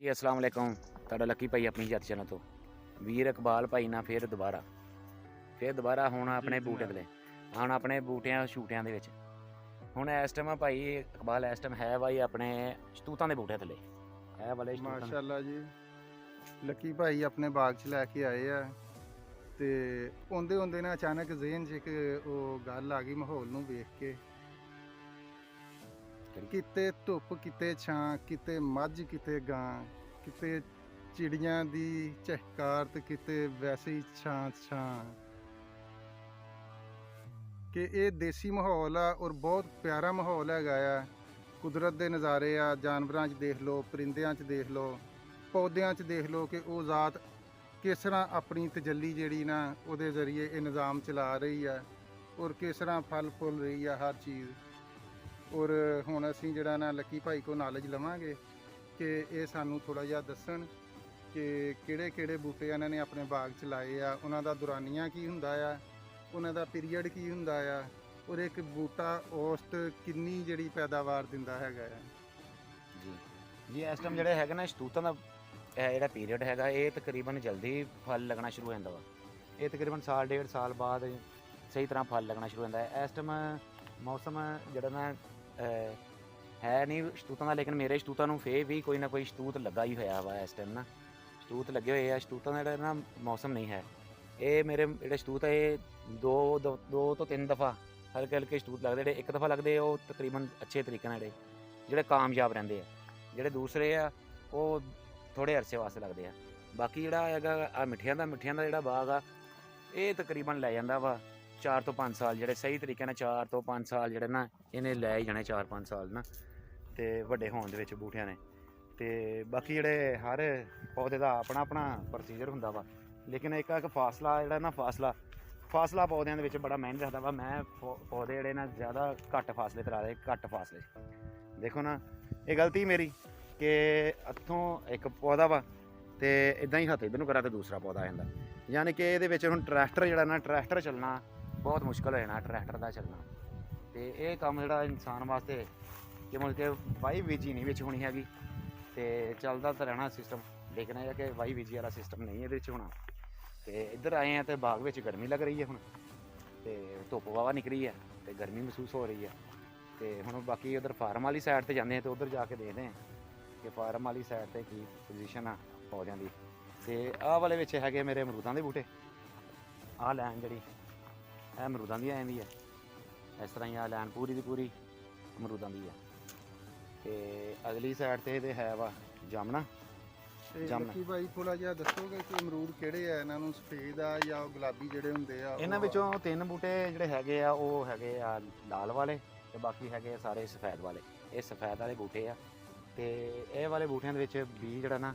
ਜੀ अस्सलाम वालेकुम ਤੁਹਾਡਾ ਲੱਕੀ ਭਾਈ ਆਪਣੀ ਜਾਤੀ ਚੈਨਲ ਤੋਂ ਵੀਰ ਇਕਬਾਲ ਭਾਈ ਨਾਲ ਫਿਰ ਦੁਬਾਰਾ ਹੁਣ ਆਪਣੇ ਬੂਟੇ ਤੇ ਹੁਣ ਆਪਣੇ ਬੂਟਿਆਂ ਛੂਟਿਆਂ ਦੇ ਵਿੱਚ ਹੁਣ ਇਸ ਟਾਈਮ ਭਾਈ ਇਕਬਾਲ ਇਸ ਟਾਈਮ ਹੈ ਭਾਈ ਆਪਣੇ ਸ਼ਤੂਤਾਂ ਦੇ ਬੂਟੇ ਥੱਲੇ ਇਹ ਵਾਲੇ ਮਾਸ਼ਾਅੱਲਾ ਜੀ ਲੱਕੀ ਭਾਈ ਆਪਣੇ ਬਾਗ 'ਚ ਲੈ ਕੇ ਆਏ ਆ ਤੇ ਆਉਂਦੇ ਨੇ ਅਚਾਨਕ ਜ਼ਿਹਨ 'ਚ ਇੱਕ ਉਹ ਗੱਲ ਆ ਗਈ ਮਾਹੌਲ ਨੂੰ ਵੇਖ ਕੇ, ਕਿਤੇ ਧੁੱਪ ਕਿਤੇ ਛਾਂ, ਕਿਤੇ ਮੱਝ ਕਿਤੇ ਗਾਂ, ਕਿਤੇ ਚਿੜੀਆਂ ਦੀ ਚਹਿਕਾਰ ਤੇ ਕਿਤੇ ਵੈਸੇ ਹੀ ਛਾਂ ਕਿ ਇਹ ਦੇਸੀ ਮਾਹੌਲ ਆ ਔਰ ਬਹੁਤ ਪਿਆਰਾ ਮਾਹੌਲ ਹੈਗਾ ਆ। ਕੁਦਰਤ ਦੇ ਨਜ਼ਾਰੇ ਆ, ਜਾਨਵਰਾਂ 'ਚ ਦੇਖ ਲਓ, ਪਰਿੰਦਿਆਂ 'ਚ ਦੇਖ ਲਓ, ਪੌਦਿਆਂ 'ਚ ਦੇਖ ਲਓ ਕਿ ਉਹ ਜ਼ਾਤ ਕਿਸ ਤਰ੍ਹਾਂ ਆਪਣੀ ਤਜੱਲੀ ਜਿਹੜੀ ਨਾ ਉਹਦੇ ਜ਼ਰੀਏ ਇਹ ਨਿਜ਼ਾਮ ਚਲਾ ਰਹੀ ਆ ਔਰ ਕਿਸ ਤਰ੍ਹਾਂ ਫਲ ਫੁੱਲ ਰਹੀ ਆ ਹਰ ਚੀਜ਼। ਔਰ ਹੁਣ ਅਸੀਂ ਜਿਹੜਾ ਨਾ ਲੱਕੀ ਭਾਈ ਕੋ ਨੌਲੇਜ ਲਵਾਂਗੇ ਕਿ ਇਹ ਸਾਨੂੰ ਥੋੜ੍ਹਾ ਜਿਹਾ ਦੱਸਣ ਕਿ ਕਿਹੜੇ ਕਿਹੜੇ ਬੂਟੇ ਇਹਨਾਂ ਨੇ ਆਪਣੇ ਬਾਗ 'ਚ ਲਾਏ ਆ, ਉਹਨਾਂ ਦਾ ਦੁਰਾਨੀਆਂ ਕੀ ਹੁੰਦਾ ਆ, ਉਹਨਾਂ ਦਾ ਪੀਰੀਅਡ ਕੀ ਹੁੰਦਾ ਆ ਔਰ ਇੱਕ ਬੂਟਾ ਔਸਤ ਕਿੰਨੀ ਜਿਹੜੀ ਪੈਦਾਵਾਰ ਦਿੰਦਾ ਹੈਗਾ ਆ। ਜੀ ਇਸ ਟਾਈਮ ਜਿਹੜੇ ਹੈਗਾ ਨਾ ਸ਼ਤੂਤਾਂ ਦਾ ਇਹ ਜਿਹੜਾ ਪੀਰੀਅਡ ਹੈਗਾ ਇਹ ਤਕਰੀਬਨ ਜਲਦੀ ਫਲ ਲੱਗਣਾ ਸ਼ੁਰੂ ਹੋ ਜਾਂਦਾ ਵਾ। ਇਹ ਤਕਰੀਬਨ ਸਾਲ ਡੇਢ ਸਾਲ ਬਾਅਦ ਸਹੀ ਤਰ੍ਹਾਂ ਫਲ ਲੱਗਣਾ ਸ਼ੁਰੂ ਹੋ ਜਾਂਦਾ ਹੈ। ਇਸ ਟਾਈਮ ਮੌਸਮ ਜਿਹੜਾ ਨਾ ਹੈ ਨਹੀਂ ਸ਼ਤੂਤਾਂ ਦਾ, ਲੇਕਿਨ ਮੇਰੇ ਸ਼ਤੂਤਾਂ ਨੂੰ ਫੇਰ ਵੀ ਕੋਈ ਨਾ ਕੋਈ ਸ਼ਤੂਤ ਲੱਗਾ ਹੀ ਹੋਇਆ ਵਾ। ਇਸ ਟਾਈਮ ਨਾ ਸ਼ਤੂਤ ਲੱਗੇ ਹੋਏ ਆ। ਸ਼ਤੂਤਾਂ ਦਾ ਜਿਹੜਾ ਨਾ ਮੌਸਮ ਨਹੀਂ ਹੈ, ਇਹ ਮੇਰੇ ਜਿਹੜੇ ਸ਼ਤੂਤ ਹੈ ਇਹ ਦੋ ਤੋਂ ਤਿੰਨ ਦਫਾ ਹਲਕੇ ਹਲਕੇ ਸ਼ਤੂਤ ਲੱਗਦੇ। ਜਿਹੜੇ ਇੱਕ ਦਫਾ ਲੱਗਦੇ ਉਹ ਤਕਰੀਬਨ ਅੱਛੇ ਤਰੀਕੇ ਨਾਲ ਜਿਹੜੇ ਕਾਮਯਾਬ ਰਹਿੰਦੇ ਆ। ਜਿਹੜੇ ਦੂਸਰੇ ਆ ਉਹ ਥੋੜ੍ਹੇ ਅਰਸੇ ਵਾਸਤੇ ਲੱਗਦੇ ਆ। ਬਾਕੀ ਜਿਹੜਾ ਹੈਗਾ ਆ ਮਿੱਠੀਆਂ ਦਾ ਜਿਹੜਾ ਬਾਗ ਆ ਇਹ ਤਕਰੀਬਨ ਲੈ ਜਾਂਦਾ ਵਾ 4 ਤੋਂ 5 ਸਾਲ। ਜਿਹੜੇ ਸਹੀ ਤਰੀਕੇ ਨਾਲ 4 ਤੋਂ 5 ਸਾਲ ਜਿਹੜੇ ਨਾ ਇਹਨੇ ਲੈ ਹੀ ਜਾਣੇ 4-5 ਸਾਲ ਨਾ, ਤੇ ਵੱਡੇ ਹੋਣ ਦੇ ਵਿੱਚ ਬੂਟਿਆਂ ਨੇ। ਤੇ ਬਾਕੀ ਜਿਹੜੇ ਹਰ ਪੌਦੇ ਦਾ ਆਪਣਾ ਪ੍ਰੋਸੀਜਰ ਹੁੰਦਾ ਵਾ, ਲੇਕਿਨ ਇੱਕ ਫਾਸਲਾ ਜਿਹੜਾ ਨਾ ਫਾਸਲਾ ਪੌਦਿਆਂ ਦੇ ਵਿੱਚ ਬੜਾ ਮਾਇਨੇ ਰੱਖਦਾ ਵਾ। ਮੈਂ ਪੌਦੇ ਜਿਹੜੇ ਨਾ ਜ਼ਿਆਦਾ ਘੱਟ ਫਾਸਲੇ ਤੇ ਲਾ ਦੇ, ਘੱਟ ਫਾਸਲੇ। ਦੇਖੋ ਨਾ ਇਹ ਗਲਤੀ ਮੇਰੀ ਕਿ ਇੱਥੋਂ ਇੱਕ ਪੌਦਾ ਵਾ ਤੇ ਇਦਾਂ ਹੀ ਹੱਥ ਇੱਧਰ ਨੂੰ ਕਰਾਂ ਤੇ ਦੂਸਰਾ ਪੌਦਾ ਆ ਜਾਂਦਾ। ਯਾਨੀ ਕਿ ਇਹਦੇ ਵਿੱਚ ਹੁਣ ਟਰੈਕਟਰ ਚੱਲਣਾ ਬਹੁਤ ਮੁਸ਼ਕਲ ਹੋ ਜਾਣਾ, ਟਰੈਕਟਰ ਦਾ ਚੱਲਣਾ। ਤੇ ਇਹ ਕੰਮ ਜਿਹੜਾ ਇਨਸਾਨ ਵਾਸਤੇ ਕਿ ਮੁੜ ਕੇ ਵਾਹੀ ਬੀਜੀ ਨਹੀਂ ਵਿੱਚ ਹੋਣੀ ਹੈਗੀ, ਤੇ ਚੱਲਦਾ ਤਾਂ ਰਹਿਣਾ ਸਿਸਟਮ, ਲੇਕਿਨ ਇਹ ਕਿ ਵਾਹੀ ਬੀਜੀ ਵਾਲਾ ਸਿਸਟਮ ਨਹੀਂ ਇਹਦੇ ਵਿੱਚ ਹੋਣਾ। ਤੇ ਇੱਧਰ ਆਏ ਆ ਤੇ ਬਾਗ ਵਿੱਚ ਗਰਮੀ ਲੱਗ ਰਹੀ ਹੈ ਹੁਣ, ਤੇ ਧੁੱਪ ਵਾਵਾ ਨਿਕਲੀ ਹੈ ਤੇ ਗਰਮੀ ਮਹਿਸੂਸ ਹੋ ਰਹੀ ਹੈ। ਤੇ ਹੁਣ ਬਾਕੀ ਉਧਰ ਫਾਰਮ ਵਾਲੀ ਸਾਈਡ ਤੇ ਜਾਂਦੇ ਆ ਤੇ ਉਧਰ ਜਾ ਕੇ ਦੇਖਦੇ ਆ ਕਿ ਫਾਰਮ ਵਾਲੀ ਸਾਈਡ ਤੇ ਕੀ ਪੋਜੀਸ਼ਨ ਆ ਪੌਦਿਆਂ ਦੀ। ਤੇ ਆਹ ਵਾਲੇ ਵਿੱਚ ਹੈਗੇ ਮੇਰੇ ਅਮਰੂਦਾਂ ਦੇ ਬੂਟੇ। ਆਹ ਲੈਨ ਜਿਹੜੀ ਇਹ ਅਮਰੂਦਾਂ ਦੀ ਆਉਂਦੀ ਹੈ, ਇਸ ਤਰ੍ਹਾਂ ਹੀ ਆਹ ਲੈਨ ਪੂਰੀ ਦੀ ਪੂਰੀ ਅਮਰੂਦਾਂ ਦੀ ਆ। ਤੇ ਅਗਲੀ ਸਾਈਡ ਤੇ ਇਹਦੇ ਹੈ ਵਾ ਜਾਮਣਾ। ਲੱਕੀ ਭਾਈ ਥੋੜਾ ਜਿਹਾ ਦੱਸੋਗੇ ਕਿ ਅਮਰੂਦ ਕਿਹੜੇ ਆ, ਇਹਨਾਂ ਨੂੰ ਸਫੇਦ ਆ ਜਾਂ ਗੁਲਾਬੀ ਜਿਹੜੇ ਹੁੰਦੇ ਆ? ਇਹਨਾਂ ਵਿੱਚੋਂ 3 ਬੂਟੇ ਜਿਹੜੇ ਹੈਗੇ ਆ ਉਹ ਹੈਗੇ ਆ ਲਾਲ ਵਾਲੇ, ਤੇ ਬਾਕੀ ਹੈਗੇ ਸਾਰੇ ਸਫੈਦ ਵਾਲੇ। ਇਹ ਸਫੈਦ ਵਾਲੇ ਬੂਟੇ ਆ। ਤੇ ਇਹ ਵਾਲੇ ਬੂਟਿਆਂ ਦੇ ਵਿੱਚ ਬੀਜ ਜਿਹੜਾ ਨਾ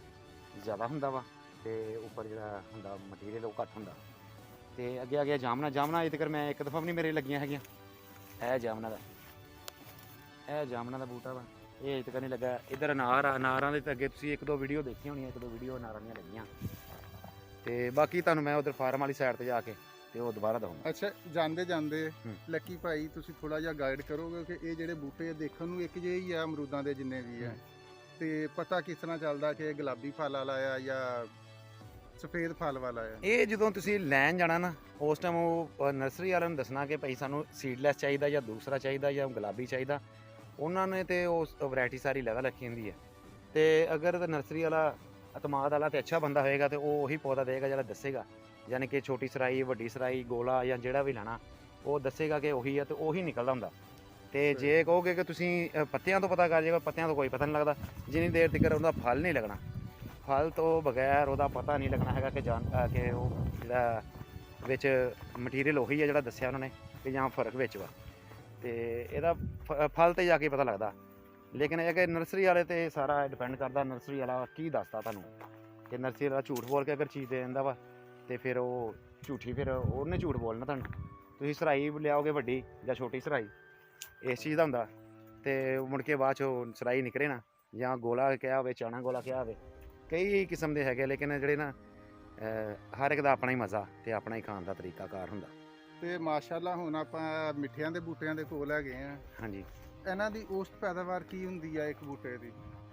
ਜ਼ਿਆਦਾ ਹੁੰਦਾ ਵਾ, ਤੇ ਉੱਪਰ ਜਿਹੜਾ ਹੁੰਦਾ ਮਟੀਰੀਅਲ ਉਹ ਘੱਟ ਹੁੰਦਾ। ਤੇ ਅੱਗੇ ਜਾਮਣਾ ਅਜੇ ਤੱਕ ਮੈਂ ਇੱਕ ਦਫਾ ਵੀ ਨਹੀਂ ਮੇਰੇ ਲੱਗੀਆਂ ਹੈਗੀਆਂ। ਇਹ ਜਾਮਣਾ ਦਾ ਬੂਟਾ ਵਾ, ਇਹ ਅਜੇ ਤੱਕ ਨਹੀਂ ਲੱਗਾ। ਇੱਧਰ ਅਨਾਰਾਂ ਦੇ ਤਾਂ ਅੱਗੇ ਤੁਸੀਂ 1-2 ਵੀਡੀਓ ਦੇਖੀਆਂ ਹੋਣੀਆਂ, 1-2 ਵੀਡੀਓ ਅਨਾਰਾਂ ਦੀਆਂ ਲੱਗੀਆਂ। ਤੇ ਬਾਕੀ ਤੁਹਾਨੂੰ ਮੈਂ ਉਧਰ ਫਾਰਮ ਵਾਲੀ ਸਾਈਡ ਤੇ ਜਾ ਕੇ ਤੇ ਉਹ ਦੁਬਾਰਾ ਦਊਂਗਾ। ਅੱਛਾ, ਜਾਂਦੇ ਲੱਕੀ ਭਾਈ ਤੁਸੀਂ ਥੋੜਾ ਜਿਹਾ ਗਾਈਡ ਕਰੋਗੇ ਕਿ ਇਹ ਜਿਹੜੇ ਬੂਟੇ ਦੇਖਣ ਨੂੰ ਇੱਕ ਜਿਹੇ ਹੀ ਆ ਅਮਰੂਦਾਂ ਦੇ ਜਿੰਨੇ ਵੀ ਆ, ਤੇ ਪਤਾ ਕਿਸ ਤਰ੍ਹਾਂ ਚੱਲਦਾ ਕਿ ਇਹ ਗੁਲਾਬੀ ਫਲ ਵਾਲਾ ਆ ਜਾਂ ਸਫੇਦ ਫਲ ਵਾਲਾ ਆ? ਇਹ ਜਦੋਂ ਤੁਸੀਂ ਲੈਣ ਜਾਣਾ ਨਾ ਉਸ ਟਾਈਮ ਉਹ ਨਰਸਰੀ ਵਾਲਿਆਂ ਨੂੰ ਦੱਸਣਾ ਕਿ ਭਾਈ ਸਾਨੂੰ ਸੀਡਲੈਸ ਚਾਹੀਦਾ ਜਾਂ ਦੂਸਰਾ ਚਾਹੀਦਾ ਜਾਂ ਗੁਲਾਬੀ ਚਾਹੀਦਾ। ਉਹਨਾਂ ਨੇ ਤੇ ਉਸ ਵੈਰਾਈਟੀ ਸਾਰੀ ਲੈਦਾ ਰੱਖੀ ਹੁੰਦੀ ਹੈ। ਤੇ ਅਗਰ ਤਾਂ ਨਰਸਰੀ ਵਾਲਾ ਅਤਮਾਦ ਵਾਲਾ ਤੇ ਅੱਛਾ ਬੰਦਾ ਹੋਏਗਾ ਤੇ ਉਹ ਉਹੀ ਪੌਦਾ ਦੇਗਾ ਜਿਹੜਾ ਦੱਸੇਗਾ, ਯਾਨੀ ਕਿ ਛੋਟੀ ਸਰਾਈ, ਵੱਡੀ ਸਰਾਈ, ਗੋਲਾ ਜਾਂ ਜਿਹੜਾ ਵੀ ਲੈਣਾ ਉਹ ਦੱਸੇਗਾ ਕਿ ਉਹੀ ਆ ਤੇ ਉਹੀ ਨਿਕਲਦਾ ਹੁੰਦਾ। ਤੇ ਜੇ ਕਹੋਗੇ ਕਿ ਤੁਸੀਂ ਪੱਤਿਆਂ ਤੋਂ ਪਤਾ ਕਰ ਜਾਏਗਾ, ਪੱਤਿਆਂ ਤੋਂ ਕੋਈ ਪਤਾ ਨਹੀਂ ਲੱਗਦਾ ਜਿੰਨੀ ਦੇਰ ਤੱਕ ਉਹਦਾ ਫਲ ਨਹੀਂ ਲੱਗਣਾ। ਫਲ ਤੋਂ ਬਗੈਰ ਉਹਦਾ ਪਤਾ ਨਹੀਂ ਲੱਗਣਾ ਹੈਗਾ ਕਿ ਉਹ ਜਿਹੜਾ ਵਿੱਚ ਮਟੀਰੀਅਲ ਉਹੀ ਹੈ ਜਿਹੜਾ ਦੱਸਿਆ ਉਹਨਾਂ ਨੇ ਕਿ ਜਾਂ ਫਰਕ ਵਿੱਚ ਵਾ। ਤੇ ਇਹਦਾ ਫਲ ਤੇ ਜਾ ਕੇ ਪਤਾ ਲੱਗਦਾ। ਲੇਕਿਨ ਇਹ ਕਿ ਨਰਸਰੀ ਵਾਲੇ ਤੇ ਸਾਰਾ ਡਿਪੈਂਡ ਕਰਦਾ ਨਰਸਰੀ ਵਾਲਾ ਕੀ ਦੱਸਦਾ ਤੁਹਾਨੂੰ। ਕਿ ਨਰਸਰੀ ਵਾਲਾ ਝੂਠ ਬੋਲ ਕੇ ਅਗਰ ਚੀਜ਼ ਦੇ ਦਿੰਦਾ ਵਾ ਤੇ ਫਿਰ ਉਹ ਝੂਠੀ, ਫਿਰ ਉਹਨੇ ਝੂਠ ਬੋਲਣਾ ਤੁਹਾਨੂੰ। ਤੁਸੀਂ ਸਰਾਈ ਲਿਆਓਗੇ ਵੱਡੀ ਜਾਂ ਛੋਟੀ ਸਰਾਈ, ਇਸ ਚੀਜ਼ ਦਾ ਹੁੰਦਾ। ਤੇ ਮੁੜ ਕੇ ਬਾਅਦ 'ਚੋਂ ਸਰਾਈ ਨਿਕਲੇ ਨਾ, ਜਾਂ ਗੋਲਾ ਕਿਹਾ ਹੋਵੇ, ਚਾਣਾ ਗੋਲਾ ਕਿਹਾ ਹੋਵੇ, ਕਈ ਕਿਸਮ ਦੇ ਹੈਗੇ। ਲੇਕਿਨ ਜਿਹੜੇ ਨਾ ਹਰ ਇੱਕ ਦਾ ਆਪਣਾ ਹੀ ਮਜ਼ਾ ਤੇ ਆਪਣਾ ਹੀ ਖਾਣ ਦਾ ਤਰੀਕਾਕਾਰ ਹੁੰਦਾ। ਤੇ ਮਾਸ਼ਾਅੱਲਾ ਹੁਣ ਆਪਾਂ ਮਿੱਠਿਆਂ ਦੇ ਬੂਟਿਆਂ ਦੇ ਕੋਲ ਹੈਗੇ ਆ। ਹਾਂਜੀ, ਇਹਨਾਂ ਦੀ ਔਸਤ ਪੈਦਾਵਾਰ ਕੀ ਹੁੰਦੀ ਆ ਇੱਕ ਬੂਟੇ ਦੀ?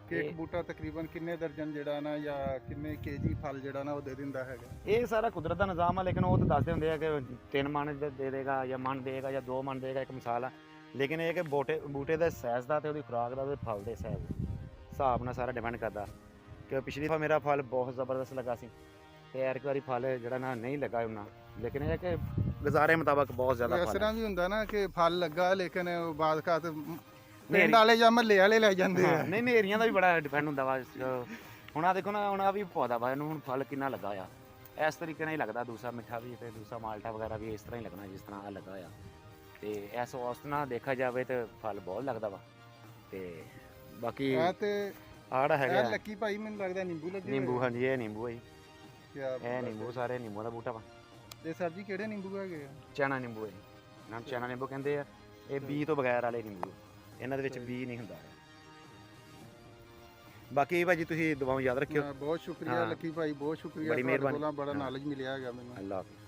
ਕਿ ਇੱਕ ਇਹ- ਬੂਟਾ ਤਕਰੀਬਨ ਕਿੰਨੇ ਦਰਜਨ ਜਿਹੜਾ ਨਾ ਜਾਂ ਕਿੰਨੇ ਕੇਜੀ ਫਲ ਜਿਹੜਾ ਨਾ ਉਹ ਦੇ ਦਿੰਦਾ ਹੈਗਾ? ਇਹ ਸਾਰਾ ਕੁਦਰਤ ਦਾ ਨਿਜ਼ਾਮ ਆ, ਲੇਕਿਨ ਉਹ ਤਾਂ ਦੱਸਦੇ ਹੁੰਦੇ ਆ ਕਿ 3 ਮਣ ਦੇ ਦੇਗਾ ਜਾਂ ਮਣ ਦੇਗਾ ਜਾਂ 2 ਮਣ ਦੇਗਾ, ਇੱਕ ਮਿਸਾਲ ਆ। ਲੇਕਿਨ ਇਹ ਕਿ ਬੂਟੇ ਦੇ ਸਾਈਜ਼ ਦਾ ਤੇ ਉਹਦੀ ਖੁਰਾਕ ਦਾ ਤੇ ਫਲ ਦੇ ਹਿਸਾਬ ਨਾਲ ਸਾਰਾ ਡਿਪੈਂਡ ਕਰਦਾ। ਕਿ ਪਿਛਲੀ ਵਾਰ ਮੇਰਾ ਫਲ ਬਹੁਤ ਜ਼ਬਰਦਸਤ ਲੱਗਾ ਸੀ ਤੇ ਐਰਕ ਵਾਰੀ ਫਲ ਜਿਹੜਾ ਨਾ ਨਹੀਂ ਲੱਗਾ ਉਹਨਾਂ, ਲੇਕਿਨ ਇਹ ਕਿ ਗੁਜ਼ਾਰੇ ਮੁਤਾਬਕ ਬਹੁਤ ਜ਼ਿਆਦਾ ਇਸ ਫਲ ਤਰ੍ਹਾਂ ਵੀ ਹੁੰਦਾ ਨਾ ਕਿ ਫਲ ਲੱਗਾ ਲੇਕਿਨ ਬਾਅਦ ਖਾਤ ਨੇਰੀ- ਪਿੰਡ ਵਾਲੇ ਜਾਂ ਮਹੱਲੇ ਵਾਲੇ ਲੈ ਜਾਂਦੇ ਆ। ਨਹੀਂ ਨੇਰੀਆਂ ਦਾ ਵੀ ਬੜਾ ਡਿਪੈਂਡ ਹੁੰਦਾ ਵਾ। ਹੁਣ ਆ ਦੇਖੋ ਨਾ, ਹੁਣ ਆ ਵੀ ਪੌਦਾ ਵਾ, ਇਹਨੂੰ ਹੁਣ ਫਲ ਕਿੰਨਾ ਲੱਗਾ ਆ, ਇਸ ਤਰੀਕੇ ਨਾਲ ਹੀ ਲੱਗਦਾ। ਦੂਸਰਾ ਮਿੱਠਾ ਵੀ ਤੇ ਦੂਸਰਾ ਮਾਲਟਾ ਵਗੈਰਾ ਵੀ ਇਸ ਤਰ੍ਹਾਂ ਹੀ ਲੱਗਣਾ ਜਿਸ ਤਰ੍ਹਾਂ ਆ ਲੱਗਾ ਆ। ਤੇ ਇਸ ਔਸਤ ਨਾਲ ਦੇਖਿਆ ਜਾਵੇ ਤੇ ਫਲ ਬਹੁਤ ਲੱਗਦਾ ਵਾ। ਤੇ ਬਾਕੀ ਇਹ ਤੇ ਆੜਾ ਇਹ ਹੈਗਾ ਲੱਕੀ ਭਾਈ ਮੈਨੂੰ ਲੱਗਦਾ ਨਿੰਬੂ ਲੱਗੇ ਨਿੰਬੂ। ਹਾਂਜੀ ਇਹ ਨਿੰਬੂ ਹੈ ਜੀ, ਕਿਆ ਇਹ ਬਾਤ ਨਿੰਬੂ ਹੈ। ਸਾਰੇ ਨਿੰਬੂ ਦਾ ਬੂਟਾ ਵਾ। ਤੇ ਸਰ ਜੀ ਕਿਹੜੇ ਨਿੰਬੂ ਹੈਗੇ ਆ? ਚਨਾ ਨਿੰਬੂ ਹੈ ਜੀ, ਇਹਨਾਂ ਨੂੰ ਚਨਾ ਨਿੰਬੂ ਕਹਿੰਦੇ ਆ। ਇਹ ਬੀ ਤੋਂ ਬਗੈਰ ਵਾਲੇ ਨਿੰਬੂ, ਇਹਨਾਂ ਦੇ ਵਿੱਚ ਬੀ ਨਹੀਂ ਹੁੰਦਾ। ਬਾਕੀ ਭਾਜੀ ਤੁਸੀਂ ਦੁਆਵਾਂ ਯਾਦ ਰੱਖਿਓ। ਬਹੁਤ ਸ਼ੁਕਰੀਆ ਹਾਂ। ਲੱਕੀ ਭਾਈ, ਬਹੁਤ ਸ਼ੁਕਰੀਆ ਬੜੀ ਤੁਹਾਡੇ ਮਿਹਰਬਾਨੀ। ਕੋਲੋਂ ਬੜਾ ਹਾਂ। ਨੌਲੇਜ ਮਿਲਿਆ ਹੈਗਾ ਮੈਨੂੰ। ਅੱਲਾਹ ਹਾਫਿਜ਼।